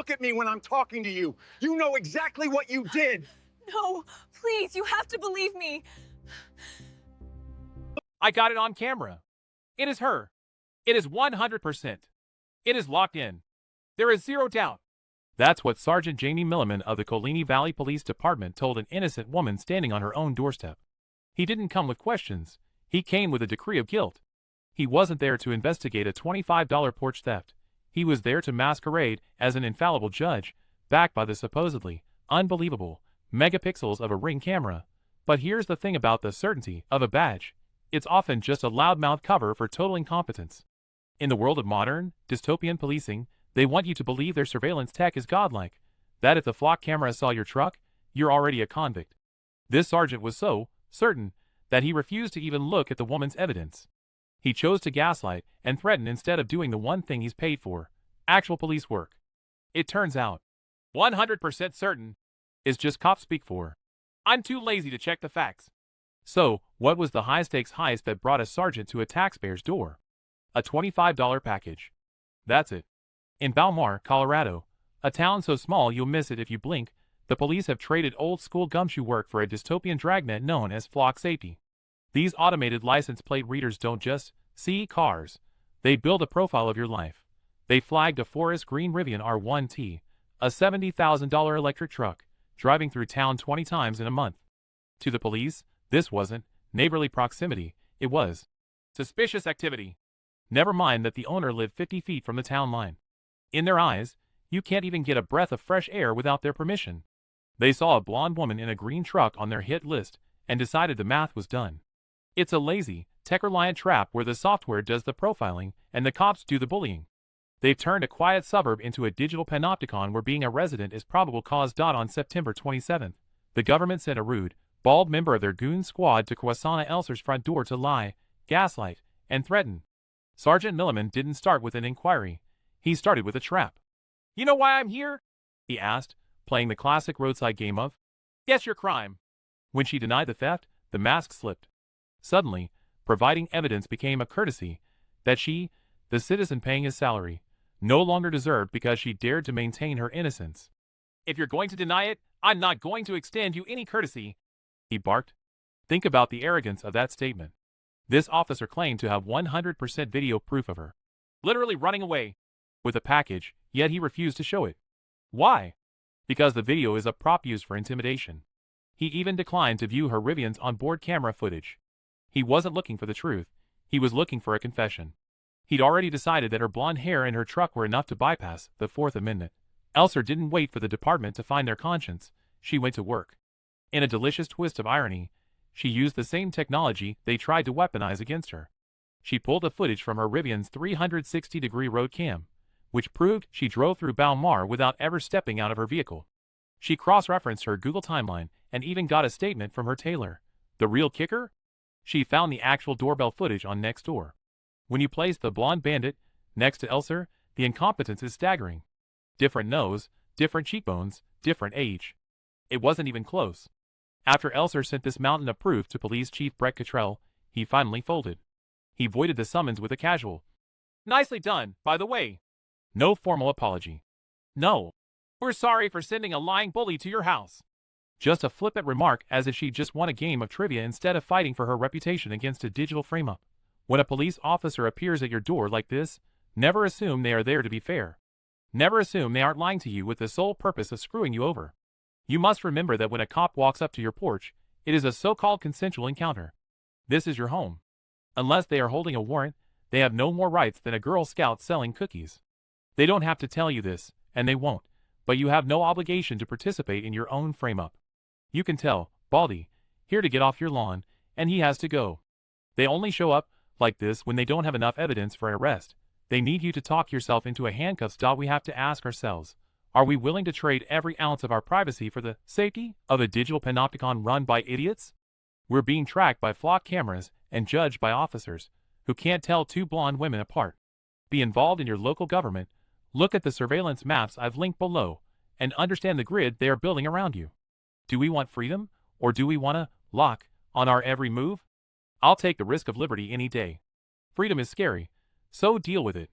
Look at me when I'm talking to you. You know exactly what you did. No, please, you have to believe me. I got it on camera. It is her. It is 100%. It is locked in. There is zero doubt. That's what Sergeant Jamie Milleman of the Coline Valley Police Department told an innocent woman standing on her own doorstep. He didn't come with questions. He came with a decree of guilt. He wasn't there to investigate a $25 porch theft. He was there to masquerade as an infallible judge, backed by the supposedly unbelievable megapixels of a Ring camera. But here's the thing about the certainty of a badge. It's often just a loudmouth cover for total incompetence. In the world of modern, dystopian policing, they want you to believe their surveillance tech is godlike, that if the flock camera saw your truck, you're already a convict. This sergeant was so certain that he refused to even look at the woman's evidence. He chose to gaslight and threaten instead of doing the one thing he's paid for, actual police work. It turns out, 100% certain is just cop speak for. I'm too lazy to check the facts. So, what was the high-stakes heist that brought a sergeant to a taxpayer's door? A $25 package. That's it. In Balmar, Colorado, a town so small you'll miss it if you blink, the police have traded old-school gumshoe work for a dystopian dragnet known as flock safety. These automated license plate readers don't just see cars. They build a profile of your life. They flagged a forest green Rivian R1T, a $70,000 electric truck, driving through town 20 times in a month. To the police, this wasn't neighborly proximity, it was suspicious activity. Never mind that the owner lived 50 feet from the town line. In their eyes, you can't even get a breath of fresh air without their permission. They saw a blonde woman in a green truck on their hit list and decided the math was done. It's a lazy, tech-reliant trap where the software does the profiling and the cops do the bullying. They've turned a quiet suburb into a digital panopticon where being a resident is probable cause. On September 27th, the government sent a rude, bald member of their goon squad to Croissana Elser's front door to lie, gaslight, and threaten. Sergeant Milleman didn't start with an inquiry. He started with a trap. "You know why I'm here?" he asked, playing the classic roadside game of guess your crime. When she denied the theft, the mask slipped. Suddenly, providing evidence became a courtesy that she, the citizen paying his salary, no longer deserved because she dared to maintain her innocence. "If you're going to deny it, I'm not going to extend you any courtesy," he barked. Think about the arrogance of that statement. This officer claimed to have 100% video proof of her literally running away with a package, yet he refused to show it. Why? Because the video is a prop used for intimidation. He even declined to view her Rivian's onboard camera footage. He wasn't looking for the truth. He was looking for a confession. He'd already decided that her blonde hair and her truck were enough to bypass the Fourth Amendment. Elser didn't wait for the department to find their conscience. She went to work. In a delicious twist of irony, she used the same technology they tried to weaponize against her. She pulled the footage from her Rivian's 360-degree road cam, which proved she drove through Balmar without ever stepping out of her vehicle. She cross-referenced her Google timeline and even got a statement from her tailor. The real kicker? She found the actual doorbell footage on Nextdoor. When you place the blonde bandit next to Elser, the incompetence is staggering. Different nose, different cheekbones, different age. It wasn't even close. After Elser sent this mountain of proof to Police Chief Brett Cottrell, he finally folded. He voided the summons with a casual, "Nicely done, by the way." No formal apology. No, "We're sorry for sending a lying bully to your house." Just a flippant remark as if she just won a game of trivia instead of fighting for her reputation against a digital frame-up. When a police officer appears at your door like this, never assume they are there to be fair. Never assume they aren't lying to you with the sole purpose of screwing you over. You must remember that when a cop walks up to your porch, it is a so-called consensual encounter. This is your home. Unless they are holding a warrant, they have no more rights than a Girl Scout selling cookies. They don't have to tell you this, and they won't, but you have no obligation to participate in your own frame-up. You can tell, Baldy, here to get off your lawn, and he has to go. They only show up like this when they don't have enough evidence for an arrest. They need you to talk yourself into a handcuffs. We have to ask ourselves, are we willing to trade every ounce of our privacy for the safety of a digital panopticon run by idiots? We're being tracked by flock cameras and judged by officers who can't tell two blonde women apart. Be involved in your local government, look at the surveillance maps I've linked below, and understand the grid they are building around you. Do we want freedom, or do we want to lock on our every move? I'll take the risk of liberty any day. Freedom is scary, so deal with it.